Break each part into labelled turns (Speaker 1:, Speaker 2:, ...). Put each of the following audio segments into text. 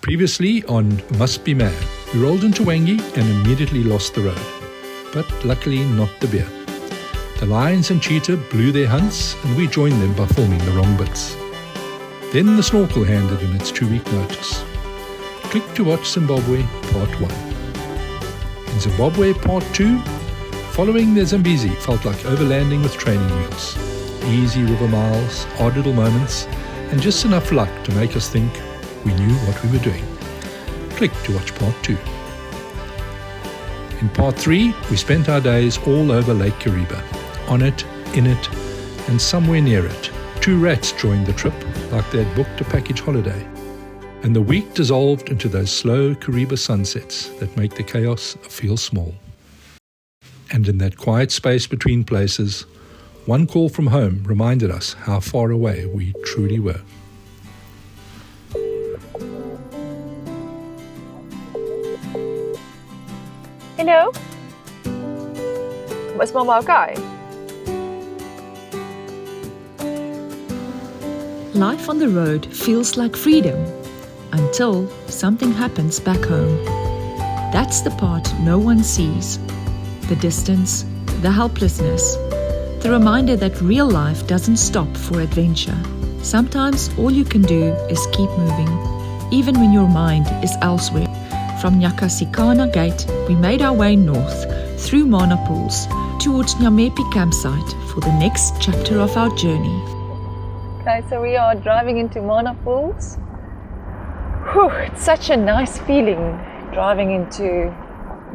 Speaker 1: Previously on Must Be Mad, we rolled into Wangi and immediately lost the road. But luckily not the beer. The lions and cheetah blew their hunts and we joined them by forming the wrong bits. Then the snorkel handed in its 2-week notice. Click to watch Zimbabwe Part 1. In Zimbabwe Part 2, following the Zambezi felt like overlanding with training wheels. Easy river miles, odd little moments, and just enough luck to make us think we knew what we were doing. Click to watch Part 2. In Part 3, we spent our days all over Lake Kariba. On it, in it, and somewhere near it. 2 rats joined the trip like they had booked a package holiday. And the week dissolved into those slow Kariba sunsets that make the chaos feel small. And in that quiet space between places, one call from home reminded us how far away we truly were.
Speaker 2: Hello? Was Mama okay?
Speaker 3: Life on the road feels like freedom until something happens back home. That's the part no one sees. The distance, the helplessness, the reminder that real life doesn't stop for adventure. Sometimes all you can do is keep moving, even when your mind is elsewhere. From Nyakasikana Gate, we made our way north through Mana Pools towards Nyamepi campsite for the next chapter of our journey.
Speaker 2: Okay, so we are driving into Mana Pools. Whew, it's such a nice feeling driving into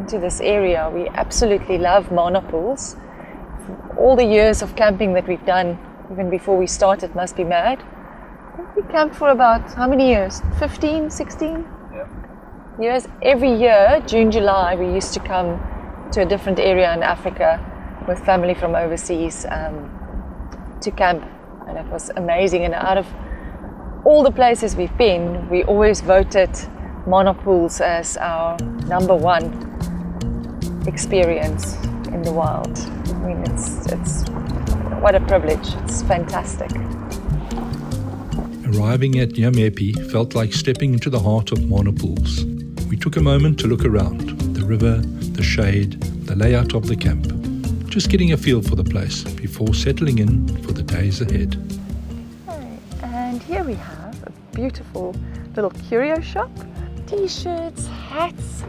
Speaker 2: this area. We absolutely love Mana Pools. All the years of camping that we've done, even before we started Must Be Mad, I think we camped for about how many years? 15, 16? Years. Every year, June, July, we used to come to a different area in Africa with family from overseas to camp, and it was amazing. And out of all the places we've been, we always voted Mana Pools as our #1 experience in the wild. I mean, it's what a privilege. It's fantastic.
Speaker 1: Arriving at Nyamepi felt like stepping into the heart of Mana Pools. We took a moment to look around, the river, the shade, the layout of the camp, just getting a feel for the place before settling in for the days ahead.
Speaker 2: Okay, and here we have a beautiful little curio shop. T-shirts, hats,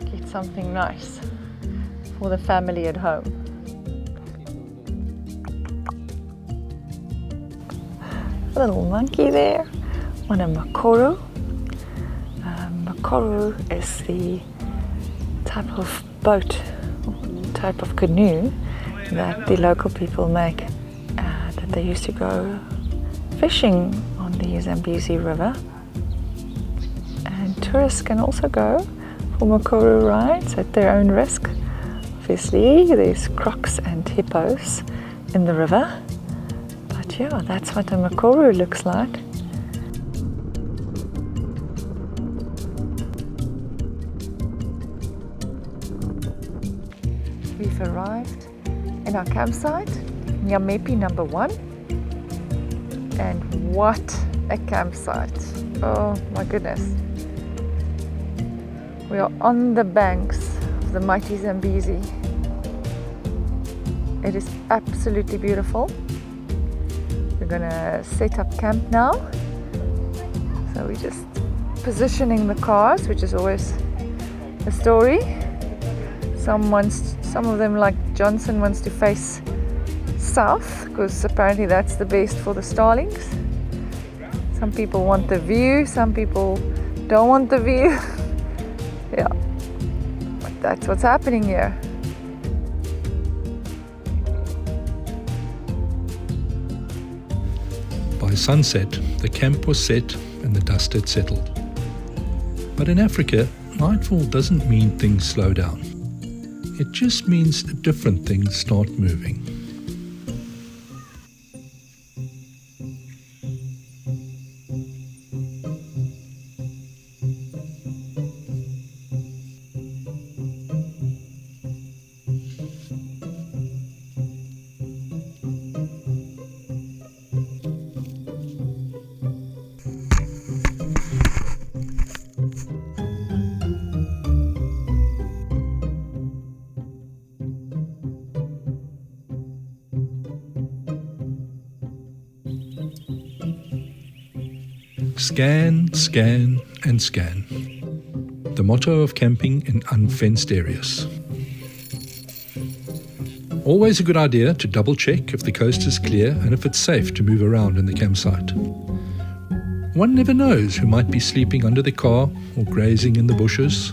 Speaker 2: get something nice for the family at home. A little monkey there on a makoro. Makoro is the type of boat, type of canoe that the local people make, that they used to go fishing on the Zambezi river. And tourists can also go for makoro rides at their own risk. Obviously, there's crocs and hippos in the river, but yeah, that's what a makoro looks like. We've arrived in our campsite, Nyamepi #1, and what a campsite! Oh my goodness! We are on the banks of the mighty Zambezi. It is absolutely beautiful. We're gonna set up camp now. So we're just positioning the cars, which is always a story. Some of them, like Johnson, wants to face south because apparently that's the best for the starlings. Some people want the view, some people don't want the view. Yeah, but that's what's happening here.
Speaker 1: By sunset, the camp was set and the dust had settled. But in Africa, nightfall doesn't mean things slow down. It just means different things start moving. Scan, scan and scan. The motto of camping in unfenced areas. Always a good idea to double check if the coast is clear and if it's safe to move around in the campsite. One never knows who might be sleeping under the car or grazing in the bushes.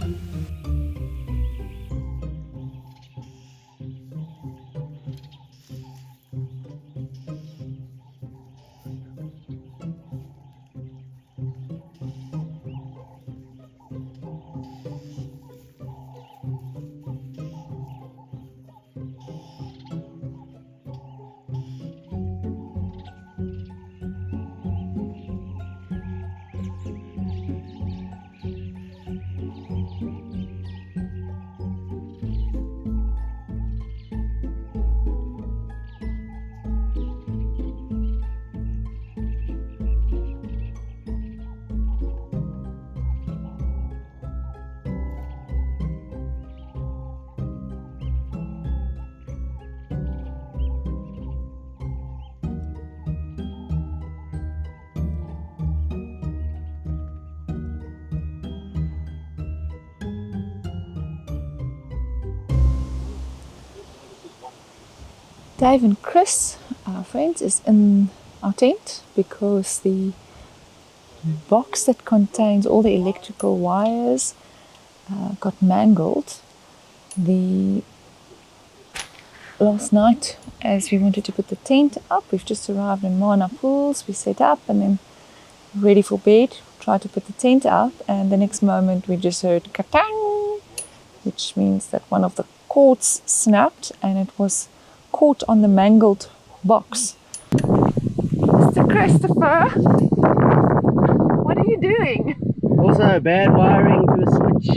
Speaker 2: Dave and Chris, our friends, is in our tent because the box that contains all the electrical wires got mangled last night as we wanted to put the tent up. We've just arrived in Mana Pools. We set up and then ready for bed, tried to put the tent up, and the next moment we just heard katang, which means that one of the cords snapped and it was caught on the mangled box. Mr. Christopher, what are you doing?
Speaker 4: Also bad wiring to a switch.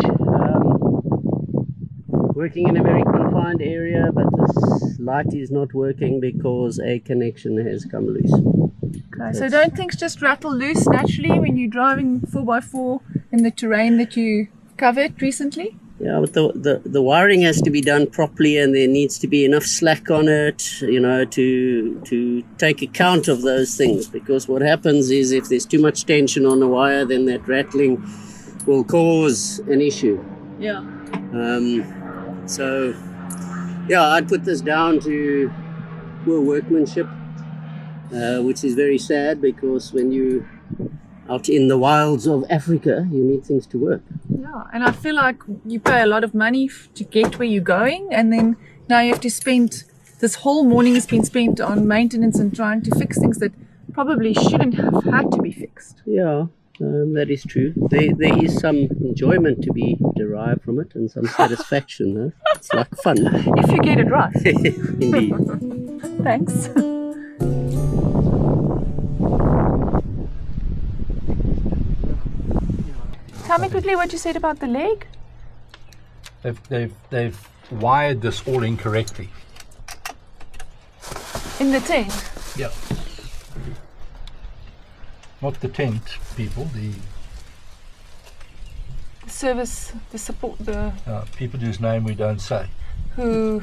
Speaker 4: Working in a very confined area, but this light is not working because a connection has come loose.
Speaker 2: Okay, so don't things just rattle loose naturally when you're driving 4x4 in the terrain that you covered recently?
Speaker 4: Yeah, but the wiring has to be done properly, and there needs to be enough slack on it, you know, to take account of those things. Because what happens is if there's too much tension on the wire, then that rattling will cause an issue.
Speaker 2: Yeah.
Speaker 4: So, yeah, I'd put this down to poor workmanship, which is very sad because when you out in the wilds of Africa, you need things to work.
Speaker 2: Yeah, and I feel like you pay a lot of money to get where you're going, and then now you have to spend, this whole morning has been spent on maintenance and trying to fix things that probably shouldn't have had to be fixed.
Speaker 4: Yeah, that is true. There is some enjoyment to be derived from it and some satisfaction. Though. It's like fun.
Speaker 2: If you get it right.
Speaker 4: Indeed.
Speaker 2: Thanks. Tell me quickly what you said about the leg.
Speaker 1: They've wired this all incorrectly.
Speaker 2: In the tent?
Speaker 1: Yeah. Not the tent people, the
Speaker 2: service, the support, the
Speaker 1: people whose name we don't say.
Speaker 2: Who?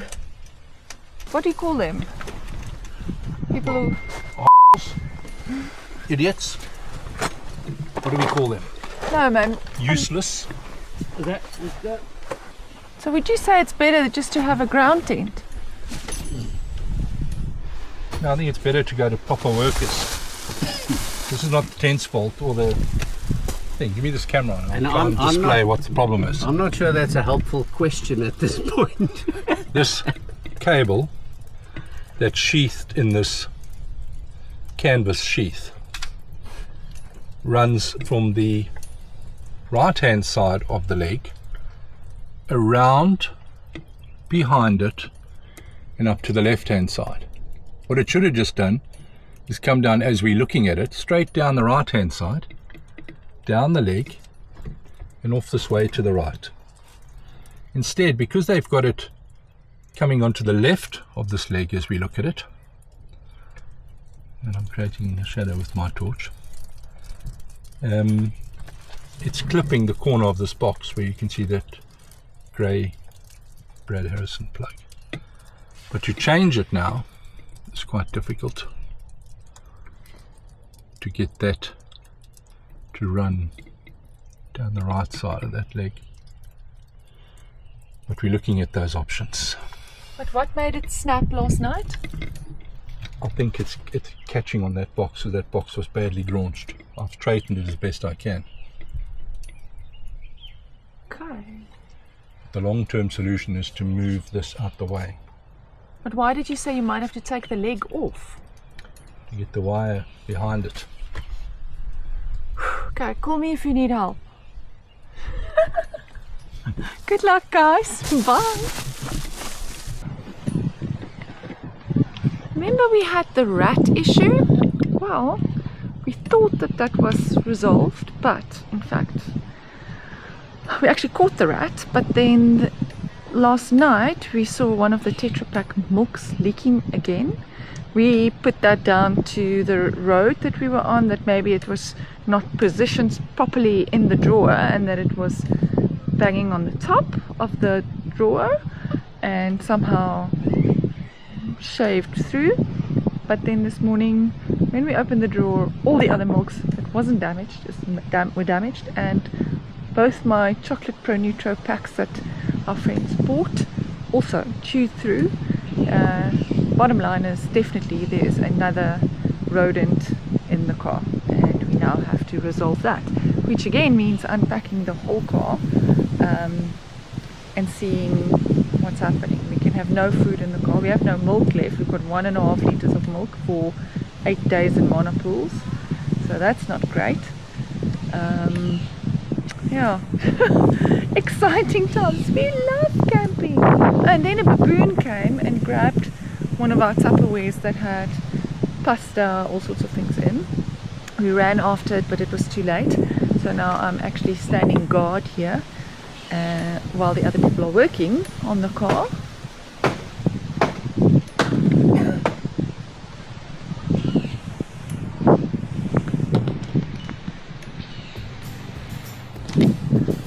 Speaker 2: What do you call them? People who.
Speaker 1: Idiots. What do we call them?
Speaker 2: No, man.
Speaker 1: Useless.
Speaker 2: So would you say it's better just to have a ground tent?
Speaker 1: No, I think it's better to go to proper workers. This is not the tent's fault or the thing. Give me this camera and I'll try and display what the problem is.
Speaker 4: I'm not sure that's a helpful question at this point.
Speaker 1: This cable that's sheathed in this canvas sheath runs from the right hand side of the leg around behind it and up to the left hand side. What it should have just done is come down as we're looking at it, straight down the right hand side, down the leg and off this way to the right. Instead, because they've got it coming onto the left of this leg as we look at it, and I'm creating a shadow with my torch, it's clipping the corner of this box where you can see that grey Brad Harrison plug. But to change it now, it's quite difficult to get that to run down the right side of that leg. But we're looking at those options.
Speaker 2: But what made it snap last night?
Speaker 1: I think it's catching on that box, so that box was badly launched. I've straightened it as best I can.
Speaker 2: Okay.
Speaker 1: The long-term solution is to move this out the way.
Speaker 2: But why did you say you might have to take the leg off?
Speaker 1: To get the wire behind it.
Speaker 2: Okay, call me if you need help. Good luck, guys. Bye. Remember we had the rat issue? Well, we thought that was resolved, but in fact we actually caught the rat. But then last night we saw one of the Tetra Pak milks leaking again. We put that down to the road that we were on, that maybe it was not positioned properly in the drawer and that it was banging on the top of the drawer and somehow shaved through. But then this morning when we opened the drawer, all the other milks that wasn't damaged were damaged, and both my chocolate Pro Nutro packs that our friends bought also chewed through. Bottom line is definitely there's another rodent in the car, and we now have to resolve that, which again means unpacking the whole car and seeing what's happening. We can have no food in the car. We have no milk left. We've got 1.5 liters of milk for 8 days in monopools, so that's not great. Yeah. Exciting times. We love camping. And then a baboon came and grabbed one of our Tupperwares that had pasta, all sorts of things in. We ran after it, but it was too late. So now I'm actually standing guard here while the other people are working on the car.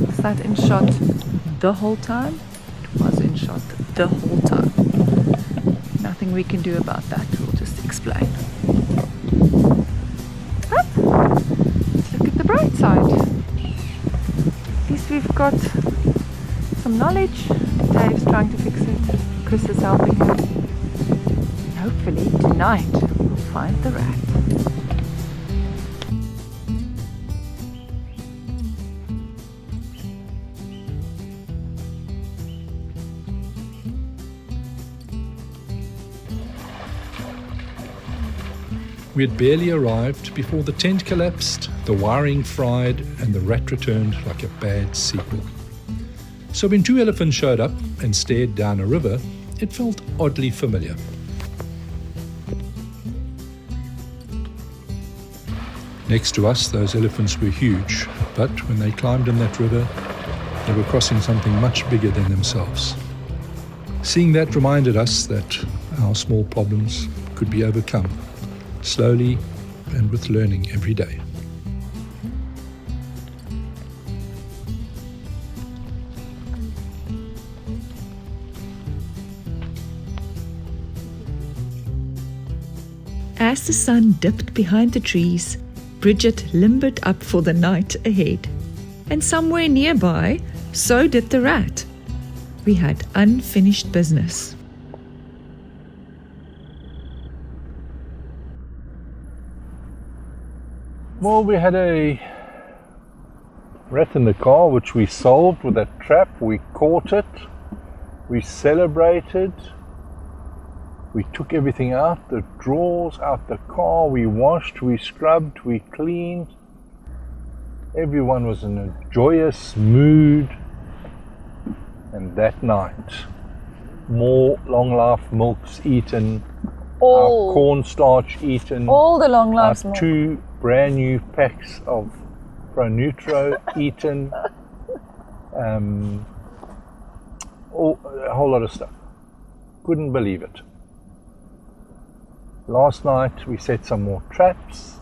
Speaker 2: Was that in shot the whole time? It was in shot the whole time. Nothing we can do about that. We'll just explain. But let's look at the bright side. At least we've got some knowledge. Dave's trying to fix it. Chris is helping him. And hopefully tonight we'll find the rat.
Speaker 1: We had barely arrived before the tent collapsed, the wiring fried, and the rat returned like a bad sequel. So when 2 elephants showed up and stared down a river, it felt oddly familiar. Next to us, those elephants were huge, but when they climbed in that river, they were crossing something much bigger than themselves. Seeing that reminded us that our small problems could be overcome, slowly and with learning every day.
Speaker 3: As the sun dipped behind the trees, Bridget limbered up for the night ahead. And somewhere nearby, so did the rat. We had unfinished business.
Speaker 1: Well, we had a rat in the car, which we solved with that trap. We caught it, we celebrated, we took everything out, the drawers, out the car, we washed, we scrubbed, we cleaned. Everyone was in a joyous mood. And that night, more long life milks eaten, our cornstarch eaten,
Speaker 2: All the long lives
Speaker 1: our
Speaker 2: milk.
Speaker 1: 2 brand new packs of Pro Nutro eaten, a whole lot of stuff. Couldn't believe it. Last night we set some more traps,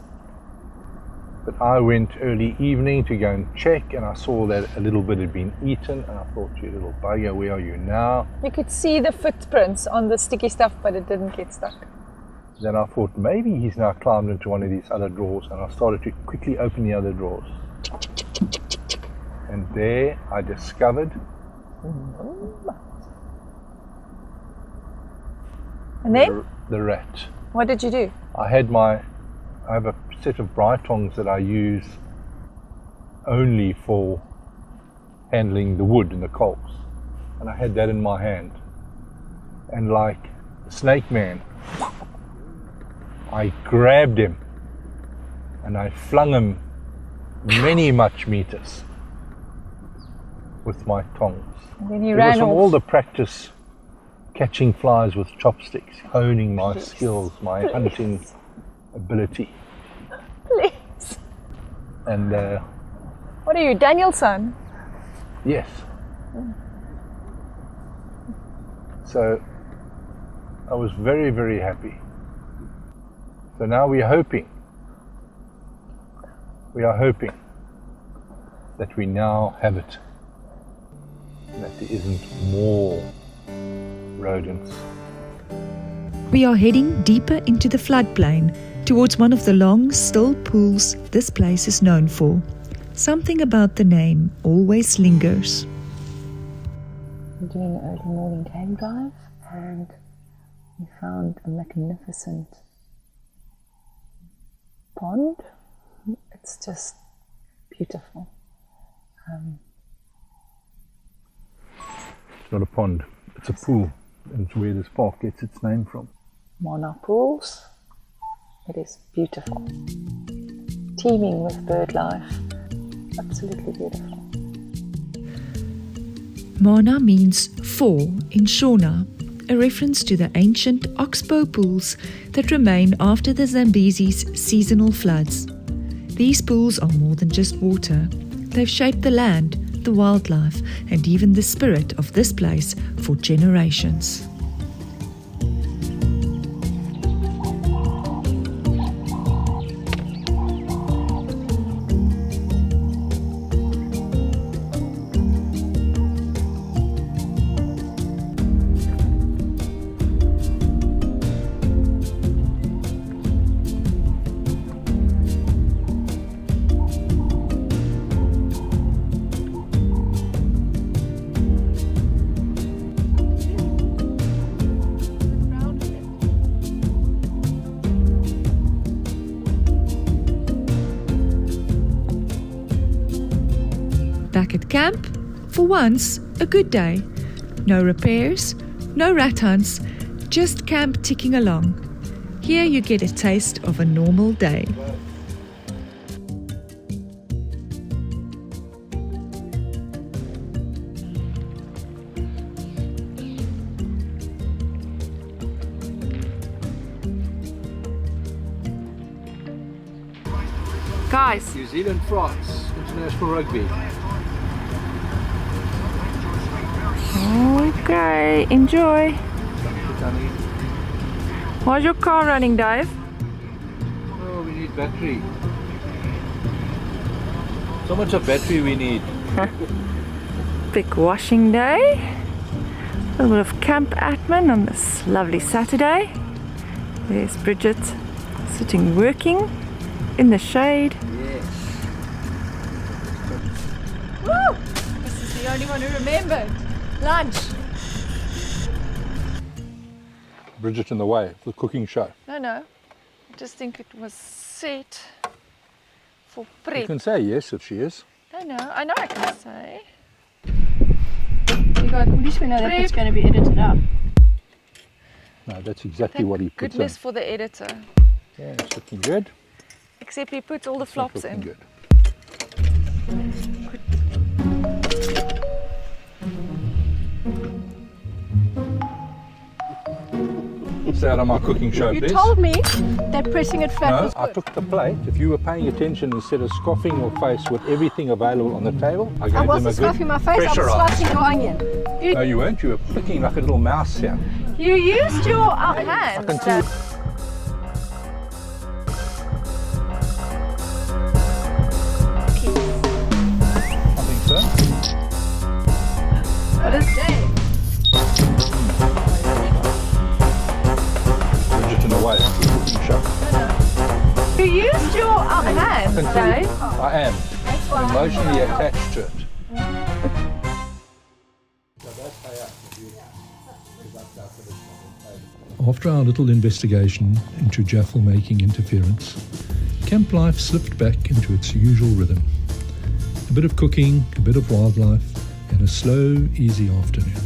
Speaker 1: but I went early evening to go and check, and I saw that a little bit had been eaten, and I thought, you little bugger, where are you now?
Speaker 2: You could see the footprints on the sticky stuff, but it didn't get stuck.
Speaker 1: Then I thought maybe he's now climbed into one of these other drawers, and I started to quickly open the other drawers. And there I discovered
Speaker 2: And then,
Speaker 1: the rat.
Speaker 2: what did you do?
Speaker 1: I have a set of bright tongs that I use only for handling the wood and the coals. And I had that in my hand. And like the snake man, I grabbed him and I flung him many much meters with my tongs.
Speaker 2: And then he
Speaker 1: It was
Speaker 2: ran
Speaker 1: from
Speaker 2: off.
Speaker 1: all the practice catching flies with chopsticks, honing my skills, my hunting ability.
Speaker 2: Please.
Speaker 1: And
Speaker 2: What are you, Daniel's son?
Speaker 1: yes. So I was very, very happy. So now we are hoping that we now have it, that there isn't more rodents.
Speaker 3: We are heading deeper into the floodplain towards one of the long, still pools this place is known for. Something about the name always lingers.
Speaker 2: We're doing an early morning cave dive and we found a magnificent pond. It's just beautiful.
Speaker 1: It's not a pond, it's a pool. And it's where this park gets its name from.
Speaker 2: Mana pools. It is beautiful. Teeming with bird life. Absolutely beautiful.
Speaker 3: Mana means four in Shona, a reference to the ancient oxbow pools that remain after the Zambezi's seasonal floods. These pools are more than just water. They've shaped the land, the wildlife, and even the spirit of this place for generations. Back at camp, for once, a good day. No repairs, no rat hunts, just camp ticking along. Here you get a taste of a normal day.
Speaker 2: Guys,
Speaker 1: New Zealand, France, international rugby.
Speaker 2: okay, enjoy. Why's your car running, Dave?
Speaker 1: Oh, we need battery. So much of battery we need.
Speaker 2: Big washing day. A little bit of camp admin on this lovely Saturday. There's Bridget sitting working in the shade.
Speaker 1: Yes.
Speaker 2: Woo! This is the only one who remembered. Lunch.
Speaker 1: Bridget in the way, the cooking show.
Speaker 2: No. I just think it was set for
Speaker 1: You
Speaker 2: prep.
Speaker 1: can say yes if she is.
Speaker 2: I know I can say.
Speaker 5: You got, at least we know that it's going to be edited out.
Speaker 1: No, that's exactly
Speaker 2: Thank
Speaker 1: what he puts
Speaker 2: goodness
Speaker 1: in.
Speaker 2: for the editor.
Speaker 1: Yeah, it's looking good.
Speaker 2: Except he puts all the
Speaker 1: It's not
Speaker 2: flops
Speaker 1: looking
Speaker 2: in.
Speaker 1: good. Stay out of my cooking show,
Speaker 5: You
Speaker 1: please.
Speaker 5: told me that pressing it flat
Speaker 1: No,
Speaker 5: was
Speaker 1: I
Speaker 5: good.
Speaker 1: took the plate. If you were paying attention, instead of scoffing your face with everything available on the table, I gave
Speaker 5: I
Speaker 1: them a
Speaker 5: wasn't
Speaker 1: good
Speaker 5: scoffing my face, I was
Speaker 1: pressure
Speaker 5: slicing your onion.
Speaker 1: No, you weren't. You were flicking like a little mouse here.
Speaker 5: You used your
Speaker 2: Hands.
Speaker 1: can see- I think so.
Speaker 5: What is Dave?
Speaker 1: Bridget in the way. I am. I'm emotionally attached to it. After our little investigation into Jaffle making interference, camp life slipped back into its usual rhythm. A bit of cooking, a bit of wildlife, and a slow, easy afternoon.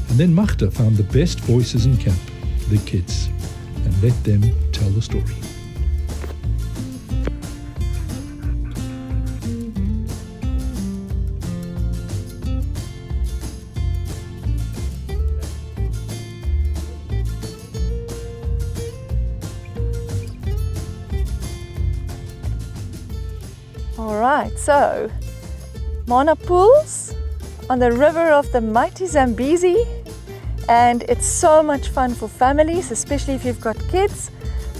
Speaker 1: And then Magda found the best voices in camp, the kids, and let them tell the story.
Speaker 2: Alright, so Mana pools on the river of the mighty Zambezi, and it's so much fun for families, especially if you've got kids.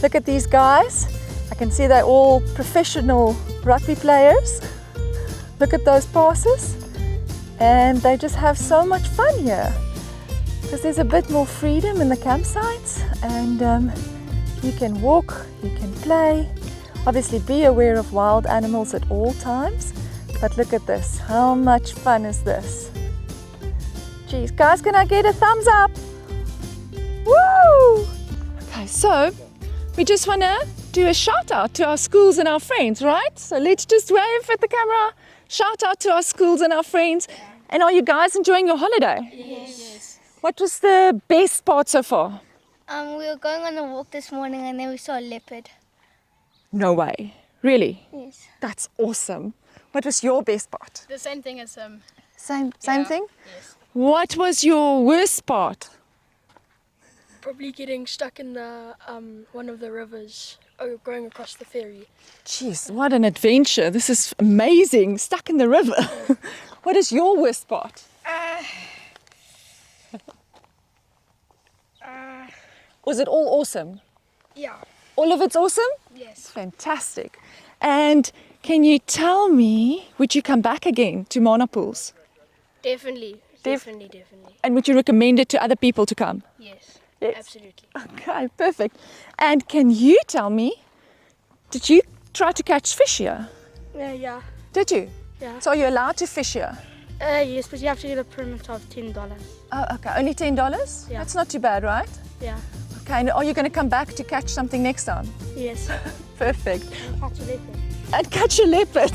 Speaker 2: Look at these guys. I can see they're all professional rugby players. Look at those passes, and they just have so much fun here because there's a bit more freedom in the campsites, and you can walk, you can play. Obviously be aware of wild animals at all times, but look at this. How much fun is this? Geez, guys, can I get a thumbs up? Woo! Okay, so we just want to do a shout out to our schools and our friends, right? So let's just wave at the camera, shout out to our schools and our friends. And are you guys enjoying your holiday?
Speaker 6: Yes.
Speaker 2: What was the best part so far?
Speaker 6: We were going on a walk this morning and then we saw a leopard.
Speaker 2: No way. Really?
Speaker 6: Yes.
Speaker 2: That's awesome. What was your best part?
Speaker 7: The same thing as
Speaker 2: Same
Speaker 7: Yeah.
Speaker 2: thing?
Speaker 7: Yes.
Speaker 2: What was your worst part?
Speaker 7: Probably getting stuck in the one of the rivers going across the ferry.
Speaker 2: Jeez, what an adventure. This is amazing. Stuck in the river. What is your worst part? Was it all awesome?
Speaker 7: Yeah.
Speaker 2: All of it's awesome?
Speaker 7: Yes.
Speaker 2: Fantastic. And can you tell me, would you come back again to Mana Pools?
Speaker 7: Definitely. Definitely.
Speaker 2: And would you recommend it to other people to come?
Speaker 7: Yes.
Speaker 2: Yes.
Speaker 7: Absolutely.
Speaker 2: Okay, perfect. And can you tell me, did you try to catch fish here?
Speaker 7: Yeah.
Speaker 2: Did you?
Speaker 7: Yeah.
Speaker 2: So are you allowed to fish here?
Speaker 7: Yes, but you have to get a permit of $10.
Speaker 2: Oh, okay. Only $10?
Speaker 7: Yeah.
Speaker 2: That's not too bad, right?
Speaker 7: Yeah.
Speaker 2: Okay, and are you going to come back to catch something next time?
Speaker 7: Yes.
Speaker 2: Perfect.
Speaker 7: Catch a leopard.
Speaker 2: And catch a leopard.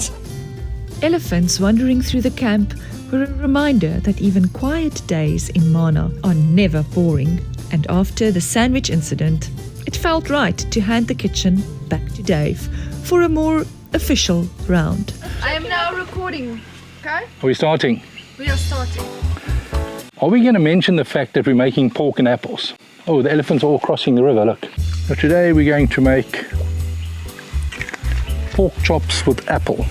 Speaker 3: Elephants wandering through the camp were a reminder that even quiet days in Mana are never boring. And after the sandwich incident, it felt right to hand the kitchen back to Dave for a more official round.
Speaker 5: I am now recording. Okay?
Speaker 1: Are we starting?
Speaker 5: We are starting.
Speaker 1: Are we going to mention the fact that we're making pork and apples? Oh, the elephants are all crossing the river, look. So today we're going to make pork chops with apple.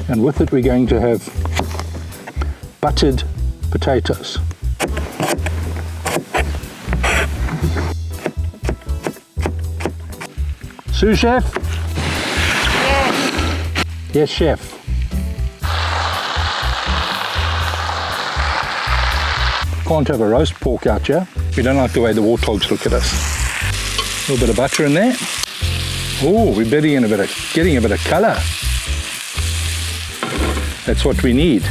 Speaker 1: And with it we're going to have buttered potatoes. Sous chef? Yes. Yes, chef. Can't have a roast pork out here. We don't like the way the warthogs look at us. A little bit of butter in there. Oh, we're getting a bit of colour. That's what we need.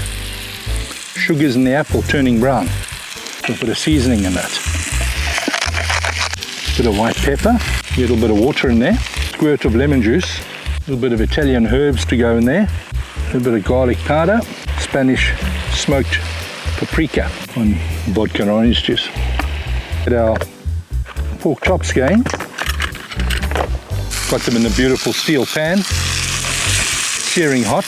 Speaker 1: Sugars in the apple turning brown. A bit of seasoning in that. A bit of white pepper. A little bit of water in there. Squirt of lemon juice. A little bit of Italian herbs to go in there. A little bit of garlic powder. Spanish smoked paprika and vodka and orange juice. Get our pork chops going. Got them in a beautiful steel pan, searing hot.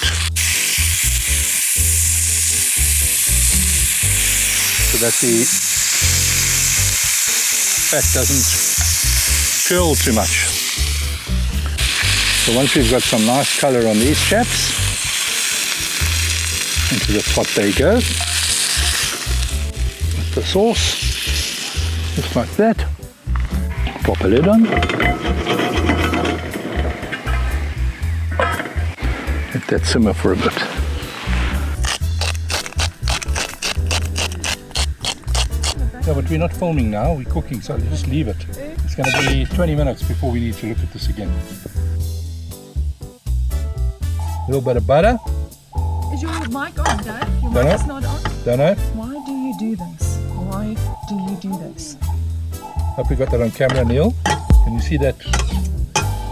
Speaker 1: So that the fat doesn't curl too much. So once we've got some nice colour on these chaps, into the pot they go. The sauce, just like that. Pop a lid on. Let that simmer for a bit. Yeah, but we're not filming now, we're cooking, so just leave it. It's going to be 20 minutes before we need to look at this again. A little bit of butter.
Speaker 3: Is your mic on, Dad? Your
Speaker 1: Don't
Speaker 3: mic is
Speaker 1: know.
Speaker 3: not on.
Speaker 1: Don't know.
Speaker 3: Why do you do this? Why do you do this?
Speaker 1: Hope you got that on camera, Neil. Can you see that,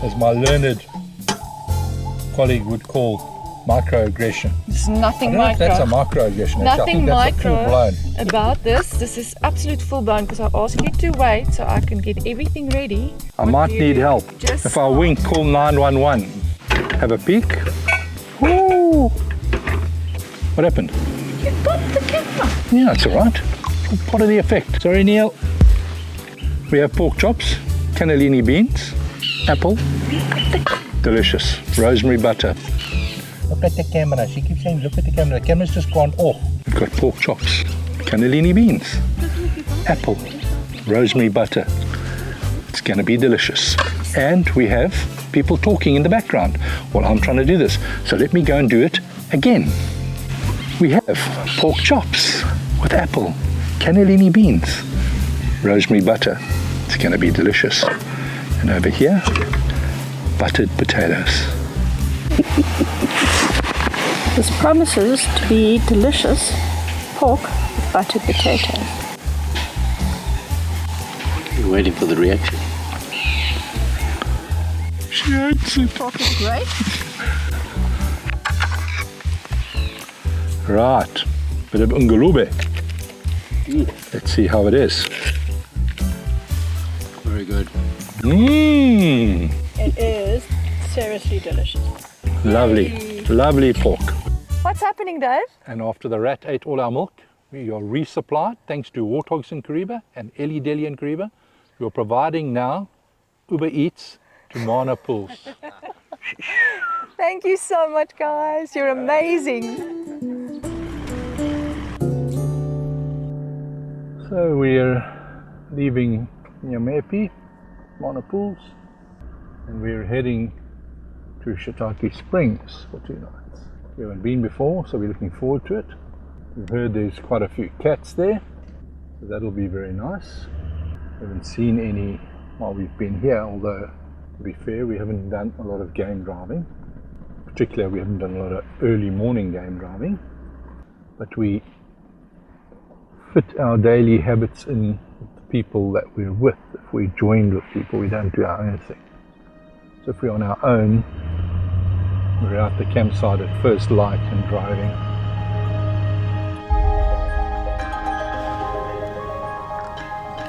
Speaker 1: as my learned colleague would call, microaggression?
Speaker 2: There's nothing
Speaker 1: I don't know if that's a
Speaker 2: micro.
Speaker 1: microaggression.
Speaker 2: Nothing
Speaker 1: I think that's
Speaker 2: micro.
Speaker 1: a full-blown.
Speaker 2: About this. This is absolute full blown because I asked you to wait so I can get everything ready.
Speaker 1: I might need help.
Speaker 2: Just
Speaker 1: If I wink, call 911. Have a peek. Woo! What happened?
Speaker 2: You got the camera.
Speaker 1: Yeah, it's all right. Part of the effect. Sorry, Neil. We have pork chops, cannellini beans, apple. Delicious. Rosemary butter. Look at the camera. She keeps saying, look at the camera. The camera's just gone off. We've got pork chops, cannellini beans, apple, rosemary butter. It's going to be delicious. And we have people talking in the background while I'm trying to do this. So let me go and do it again. We have pork chops with apple, cannellini beans, rosemary butter. It's going to be delicious. And over here, buttered potatoes.
Speaker 8: This promises to be delicious pork with buttered potatoes.
Speaker 4: You're waiting for the reaction.
Speaker 1: She hates it.
Speaker 8: Pork is great.
Speaker 1: Right, bit of ungulube. Let's see how it is.
Speaker 4: Very good.
Speaker 1: Mmm,
Speaker 8: It is seriously delicious.
Speaker 1: lovely, lovely pork.
Speaker 2: What's happening, Dave?
Speaker 1: And after the rat ate all our milk, we are resupplied thanks to Warthogs in Kariba and Ellie Deli in Kariba, who are providing now Uber Eats to Mana Pools.
Speaker 2: Thank you so much, guys. You're amazing.
Speaker 1: So we're leaving Nyamepi, Mana Pools, and we're heading to Chitake Springs for 2 nights. We haven't been before, so we're looking forward to it. We've heard there's quite a few cats there, so that'll be very nice. We haven't seen any while we've been here, although to be fair, we haven't done a lot of game driving. Particularly, we haven't done a lot of early morning game driving, but we fit our daily habits in with the people that we're with. If we're joined with people, we don't do our own thing. So if we're on our own, we're out the campsite at first light and driving.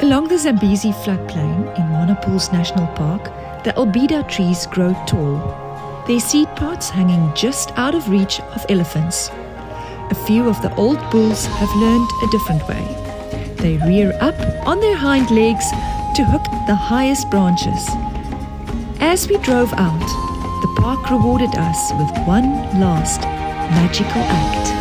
Speaker 3: Along the Zambezi floodplain in Mana Pools National Park, the Albida trees grow tall, their seed pods hanging just out of reach of elephants. A few of the old bulls have learned a different way. They rear up on their hind legs to hook the highest branches. As we drove out, the park rewarded us with one last magical act.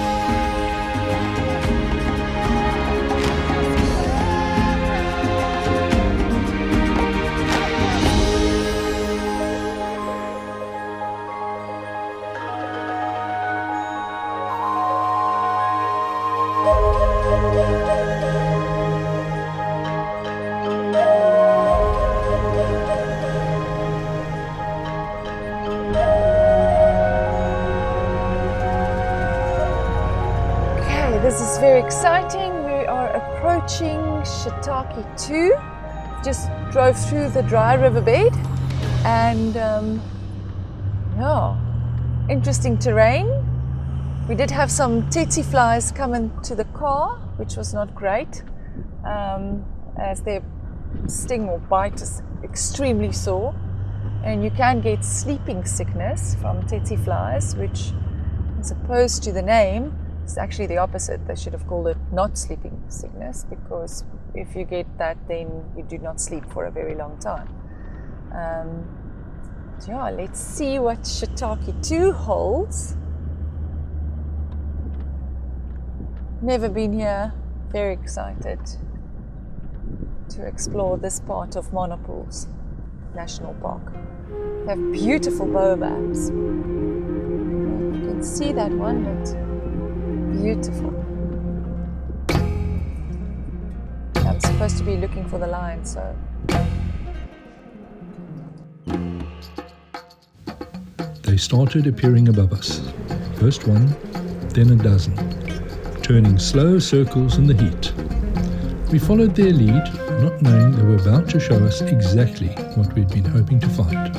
Speaker 2: This is very exciting. We are approaching Chitake 2. Just drove through the dry riverbed and yeah, interesting terrain. We did have some tsetse flies come into the car, which was not great, as their sting or bite is extremely sore, and you can get sleeping sickness from tsetse flies, which, as opposed to the name, it's actually the opposite. They should have called it not sleeping sickness, because if you get that, then you do not sleep for a very long time. So yeah, let's see what Chitake 2 holds. Never been here. Very excited to explore this part of Mana Pools National Park. They have beautiful baobabs. You can see that one, but beautiful. Comes supposed to be looking for the lion, so...
Speaker 1: They started appearing above us. First one, then a dozen, turning slow circles in the heat. We followed their lead, not knowing they were about to show us exactly what we'd been hoping to find.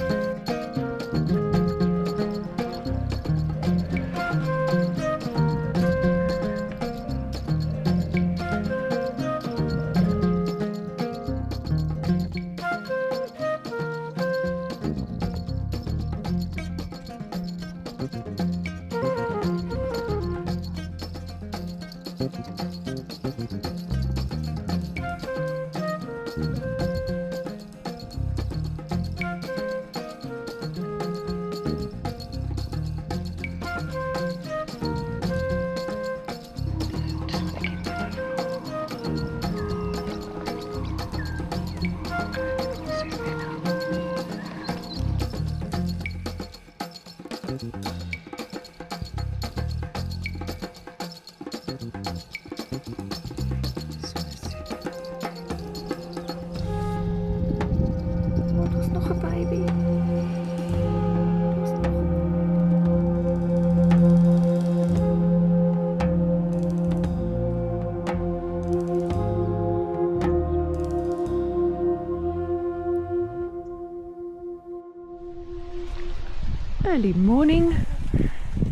Speaker 2: Early morning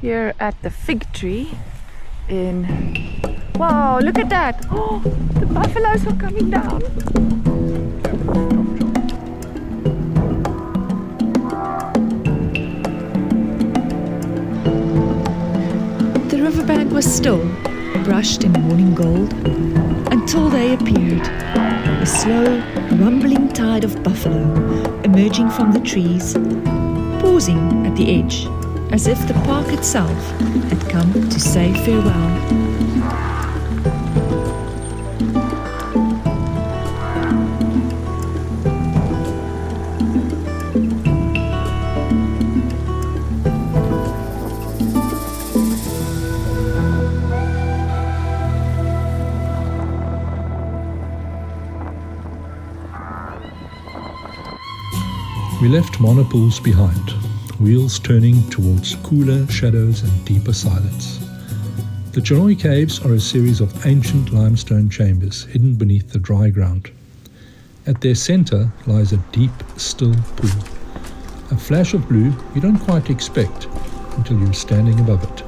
Speaker 2: here at the fig tree in... Wow, look at that! Oh, the buffaloes are coming down!
Speaker 3: The riverbank was still, brushed in morning gold, until they appeared. A slow, rumbling tide of buffalo emerging from the trees, pausing at the edge, as if the park itself had come to say farewell.
Speaker 1: We left monopools behind, wheels turning towards cooler shadows and deeper silence. The Chinhoyi Caves are a series of ancient limestone chambers hidden beneath the dry ground. At their center lies a deep, still pool, a flash of blue you don't quite expect until you're standing above it.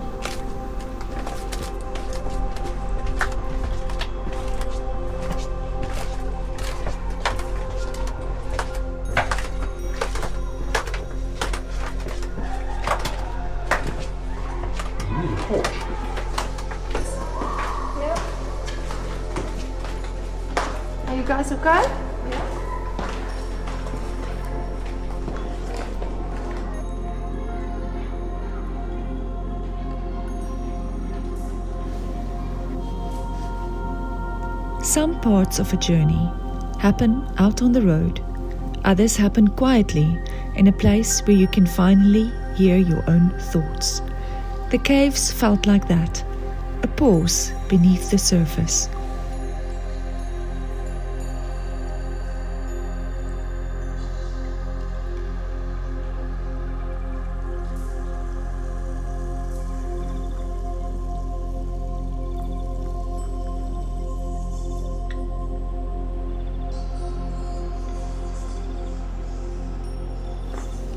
Speaker 2: Are you guys okay?
Speaker 3: Some parts of a journey happen out on the road. Others happen quietly in a place where you can finally hear your own thoughts. The caves felt like that, a pause beneath the surface.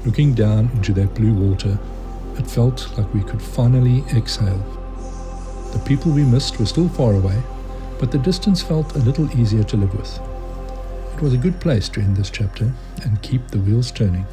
Speaker 1: Looking down into that blue water, it felt like we could finally exhale. The people we missed were still far away, but the distance felt a little easier to live with. It was a good place to end this chapter and keep the wheels turning.